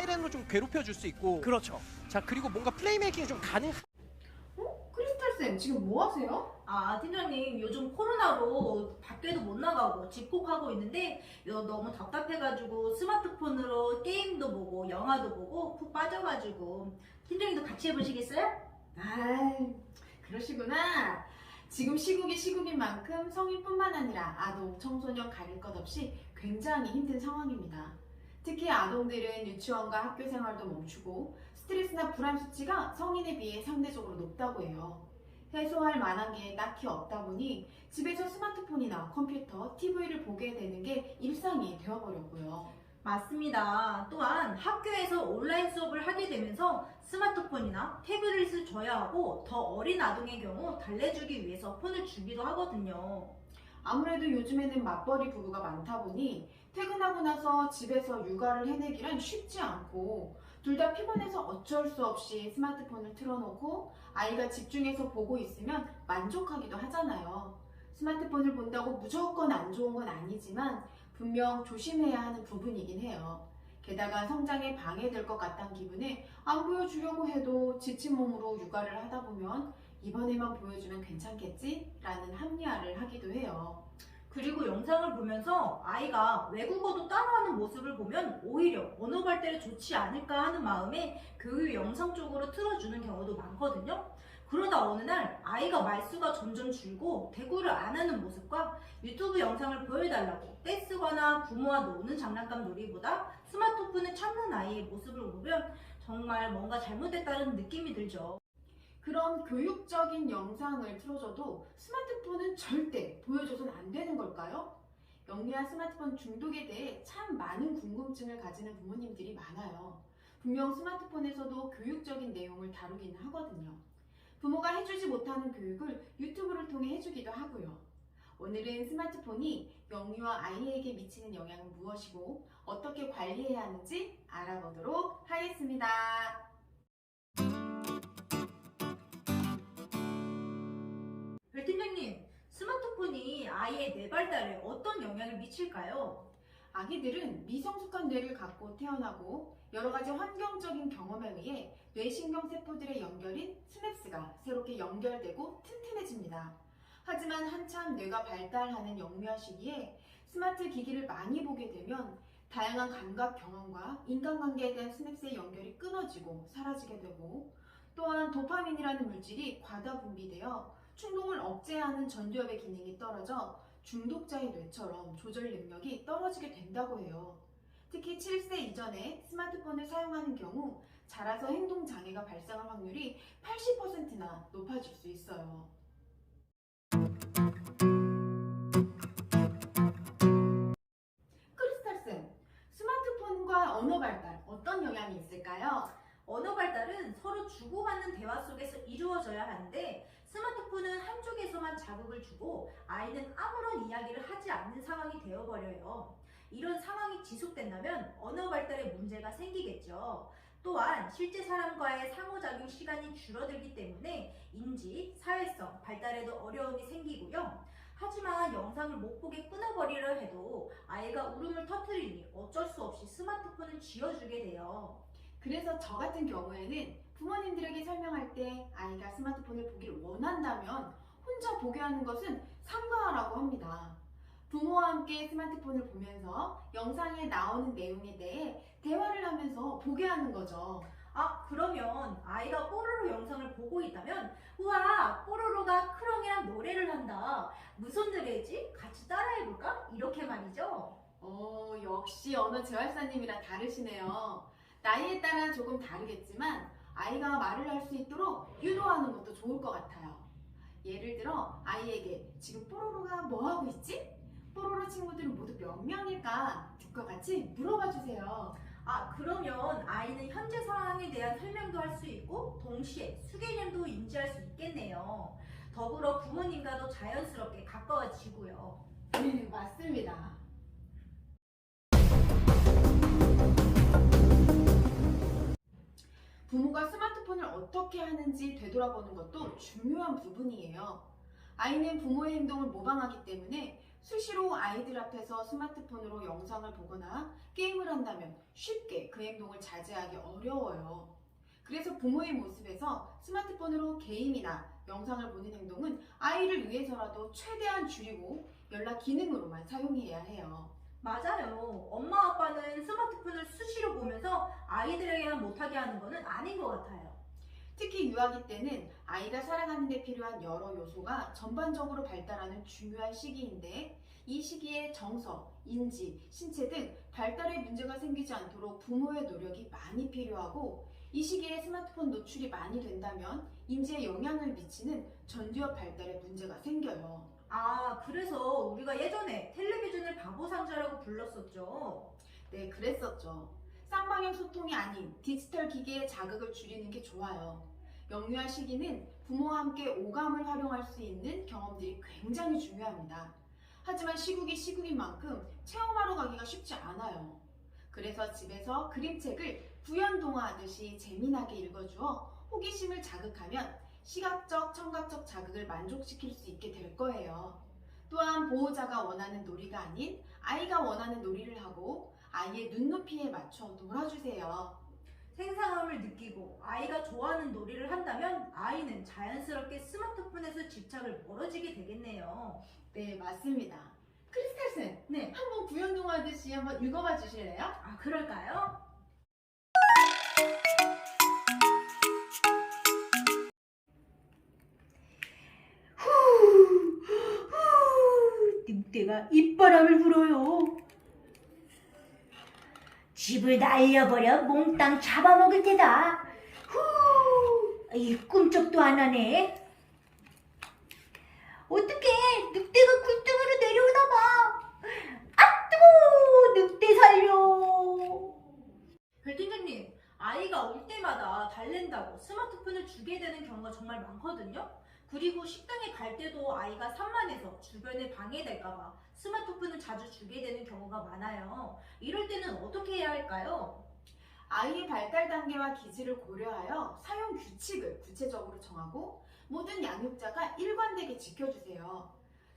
사이렌으로 좀 괴롭혀 줄 수 있고. 그렇죠. 자, 그리고 뭔가 플레이메이킹이 좀 가능. 크리스탈쌤 지금 뭐 하세요? 팀장님, 요즘 코로나로 밖에도 못 나가고 집콕하고 있는데 너무 답답해가지고 스마트폰으로 게임도 보고 영화도 보고 푹 빠져가지고 팀장님도 같이 해보시겠어요? 아이, 그러시구나. 지금 시국이 시국인 만큼 성인뿐만 아니라 아동, 청소년 가릴 것 없이 굉장히 힘든 상황입니다. 특히 아동들은 유치원과 학교 생활도 멈추고 스트레스나 불안 수치가 성인에 비해 상대적으로 높다고 해요. 해소할 만한 게 딱히 없다 보니 집에서 스마트폰이나 컴퓨터, TV를 보게 되는 게 일상이 되어버렸고요. 맞습니다. 또한 학교에서 온라인 수업을 하게 되면서 스마트폰이나 태블릿을 줘야 하고 더 어린 아동의 경우 달래주기 위해서 폰을 주기도 하거든요. 아무래도 요즘에는 맞벌이 부부가 많다 보니 퇴근하고 나서 집에서 육아를 해내기란 쉽지 않고 둘 다 피곤해서 어쩔 수 없이 스마트폰을 틀어놓고 아이가 집중해서 보고 있으면 만족하기도 하잖아요. 스마트폰을 본다고 무조건 안 좋은 건 아니지만 분명 조심해야 하는 부분이긴 해요. 게다가 성장에 방해될 것 같다는 기분에 안 보여주려고 해도 지친 몸으로 육아를 하다 보면 이번에만 보여주면 괜찮겠지? 라는 합리화를 하기도 해요. 그리고 영상을 보면서 아이가 외국어도 따라하는 모습을 보면 오히려 언어 발달에 좋지 않을까 하는 마음에 교육 영상 쪽으로 틀어주는 경우도 많거든요. 그러다 어느 날 아이가 말수가 점점 줄고 대꾸를 안 하는 모습과 유튜브 영상을 보여달라고 떼쓰거나 부모와 노는 장난감 놀이보다 스마트폰을 찾는 아이의 모습을 보면 정말 뭔가 잘못됐다는 느낌이 들죠. 그런 교육적인 영상을 틀어줘도 스마트폰은 절대 보여줘서는 안 되는 걸까요? 영리한 스마트폰 중독에 대해 참 많은 궁금증을 가지는 부모님들이 많아요. 분명 스마트폰에서도 교육적인 내용을 다루기는 하거든요. 부모가 해주지 못하는 교육을 유튜브를 통해 해주기도 하고요. 오늘은 스마트폰이 영유아 아이에게 미치는 영향은 무엇이고 어떻게 관리해야 하는지 알아보도록 하겠습니다. 별 팀장님, 스마트폰이 아이의 뇌 발달에 어떤 영향을 미칠까요? 아기들은 미성숙한 뇌를 갖고 태어나고 여러 가지 환경적인 경험에 의해 뇌신경세포들의 연결인 스냅스가 새롭게 연결되고 튼튼해집니다. 하지만 한참 뇌가 발달하는 영유아 시기에 스마트 기기를 많이 보게 되면 다양한 감각 경험과 인간관계에 대한 스냅스의 연결이 끊어지고 사라지게 되고 또한 도파민이라는 물질이 과다 분비되어 충동을 억제하는 전두엽의 기능이 떨어져 중독자의 뇌처럼 조절 능력이 떨어지게 된다고 해요. 특히 7세 이전에 스마트폰을 사용하는 경우 자라서 행동장애가 발생할 확률이 80%나 높아질 수 있어요. 크리스탈쌤, 스마트폰과 언어 발달 어떤 영향이 있을까요? 언어 발달은 서로 주고받는 대화 속에서 이루어져야 하는데 스마트폰은 한쪽에서만 자극을 주고 아이는 아무런 이야기를 하지 않는 상황이 되어버려요. 이런 상황이 지속된다면 언어 발달에 문제가 생기겠죠. 또한 실제 사람과의 상호작용 시간이 줄어들기 때문에 인지, 사회성, 발달에도 어려움이 생기고요. 하지만 영상을 못 보게 끊어버리려 해도 아이가 울음을 터뜨리니 어쩔 수 없이 스마트폰을 쥐어주게 돼요. 그래서 저 같은 경우에는 부모님들에게 설명할 때 아이가 스마트폰을 보기를 원한다면 혼자 보게 하는 것은 삼가하라고 합니다. 부모와 함께 스마트폰을 보면서 영상에 나오는 내용에 대해 대화를 하면서 보게 하는 거죠. 그러면 아이가 뽀로로 영상을 보고 있다면 우와, 뽀로로가 크롱이랑 노래를 한다. 무슨 노래지? 같이 따라해볼까? 이렇게 말이죠. 역시 언어 재활사님이랑 다르시네요. 나이에 따라 조금 다르겠지만 아이가 말을 할 수 있도록 유도하는 것도 좋을 것 같아요. 예를 들어 아이에게 지금 뽀로로가 뭐 하고 있지? 뽀로로 친구들은 모두 몇 명일까? 듣과 같이 물어봐 주세요. 그러면 아이는 현재 상황에 대한 설명도 할 수 있고 동시에 수개념도 인지할 수 있겠네요. 더불어 부모님과도 자연스럽게 가까워지고요. 네, 맞습니다. 부모가 스마트폰을 어떻게 하는지 되돌아보는 것도 중요한 부분이에요. 아이는 부모의 행동을 모방하기 때문에 수시로 아이들 앞에서 스마트폰으로 영상을 보거나 게임을 한다면 쉽게 그 행동을 자제하기 어려워요. 그래서 부모의 모습에서 스마트폰으로 게임이나 영상을 보는 행동은 아이를 위해서라도 최대한 줄이고 연락 기능으로만 사용해야 해요. 맞아요. 엄마 아빠는 스마트폰을 수시로 보면서 아이들에게만 못하게 하는 거는 아닌 것 같아요. 특히 유아기 때는 아이가 살아가는 데 필요한 여러 요소가 전반적으로 발달하는 중요한 시기인데 이 시기에 정서, 인지, 신체 등 발달에 문제가 생기지 않도록 부모의 노력이 많이 필요하고 이 시기에 스마트폰 노출이 많이 된다면 인지에 영향을 미치는 전두엽 발달에 문제가 생겨요. 아, 그래서 우리가 예전에 텔레비전을 바보 상자라고 불렀었죠. 네, 그랬었죠. 쌍방향 소통이 아닌 디지털 기기의 자극을 줄이는 게 좋아요. 영유아 시기는 부모와 함께 오감을 활용할 수 있는 경험들이 굉장히 중요합니다. 하지만 시국이 시국인 만큼 체험하러 가기가 쉽지 않아요. 그래서 집에서 그림책을 구연동화하듯이 재미나게 읽어주어 호기심을 자극하면 시각적, 청각적 자극을 만족시킬 수 있게 될 거예요. 또한 보호자가 원하는 놀이가 아닌 아이가 원하는 놀이를 하고 아이의 눈높이에 맞춰 놀아주세요. 생상함을 느끼고 아이가 좋아하는 놀이를 한다면 아이는 자연스럽게 스마트폰에서 집착을 멀어지게 되겠네요. 네, 맞습니다. 크리스탈슨, 네. 한번 구연동화하듯이 한번 읽어봐 주실래요? 아, 그럴까요? 늑대가 입바람을 불어요. 집을 날려버려 몽땅 잡아먹을 테다. 이 꿈쩍도 안 하네. 어떡해, 늑대가 굴등으로 내려오나 봐. 아, 뜨거워, 늑대 살려. 별팀장님, 아이가 올 때마다 달랜다고 스마트폰을 주게 되는 경우가 정말 많거든요. 그리고 식당에 갈 때도 아이가 산만해서 주변에 방해될까봐 스마트폰을 자주 주게 되는 경우가 많아요. 이럴 때는 어떻게 해야 할까요? 아이의 발달 단계와 기질을 고려하여 사용 규칙을 구체적으로 정하고 모든 양육자가 일관되게 지켜주세요.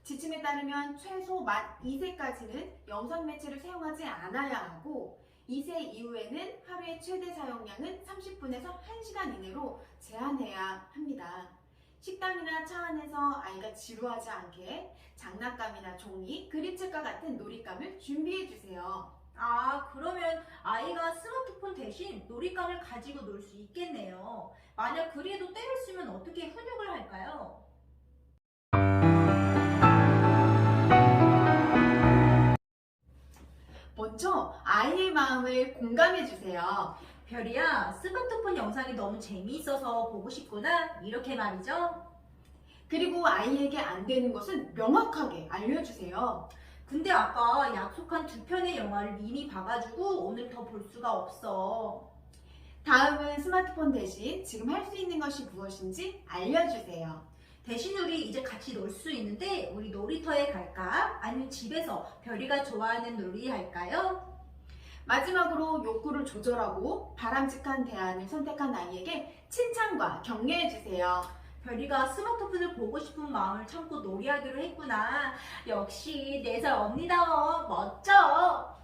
지침에 따르면 최소 만 2세까지는 영상 매체를 사용하지 않아야 하고 2세 이후에는 하루의 최대 사용량은 30분에서 1시간 이내로 제한해야 합니다. 식당이나 차 안에서 아이가 지루하지 않게 장난감이나 종이, 그림책과 같은 놀잇감을 준비해주세요. 아, 그러면 아이가 스마트폰 대신 놀잇감을 가지고 놀 수 있겠네요. 만약 그래도 때를 쓰면 어떻게 훈육을 할까요? 먼저 아이의 마음을 공감해주세요. 별이야, 스마트폰 영상이 너무 재미있어서 보고 싶구나. 이렇게 말이죠. 그리고 아이에게 안 되는 것은 명확하게 알려주세요. 근데 아까 약속한 2편의 영화를 이미 봐가지고 오늘 더 볼 수가 없어. 다음은 스마트폰 대신 지금 할 수 있는 것이 무엇인지 알려주세요. 대신 우리 이제 같이 놀 수 있는데 우리 놀이터에 갈까? 아니면 집에서 별이가 좋아하는 놀이 할까요? 마지막으로 욕구를 조절하고 바람직한 대안을 선택한 아이에게 칭찬과 격려해주세요. 별이가 스마트폰을 보고 싶은 마음을 참고 놀이하기로 했구나. 역시 4살 언니다워. 멋져.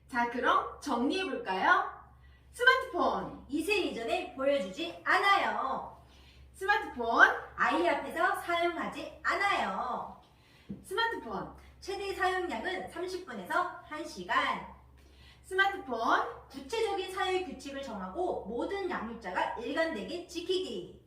자, 그럼 정리해볼까요? 스마트폰, 2세 이전에 보여주지 않아요. 스마트폰, 아이 앞에서 사용하지 않아요. 스마트폰, 최대 사용량은 30분에서 1시간. 스마트폰, 구체적인 사용 규칙을 정하고 모든 양육자가 일관되게 지키기.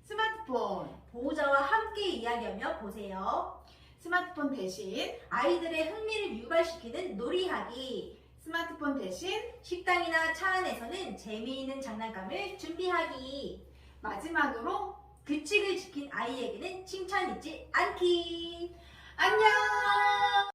스마트폰, 보호자와 함께 이야기하며 보세요. 스마트폰 대신, 아이들의 흥미를 유발시키는 놀이하기. 스마트폰 대신, 식당이나 차 안에서는 재미있는 장난감을 준비하기. 마지막으로 규칙을 지킨 아이에게는 칭찬 잊지 않기. 안녕!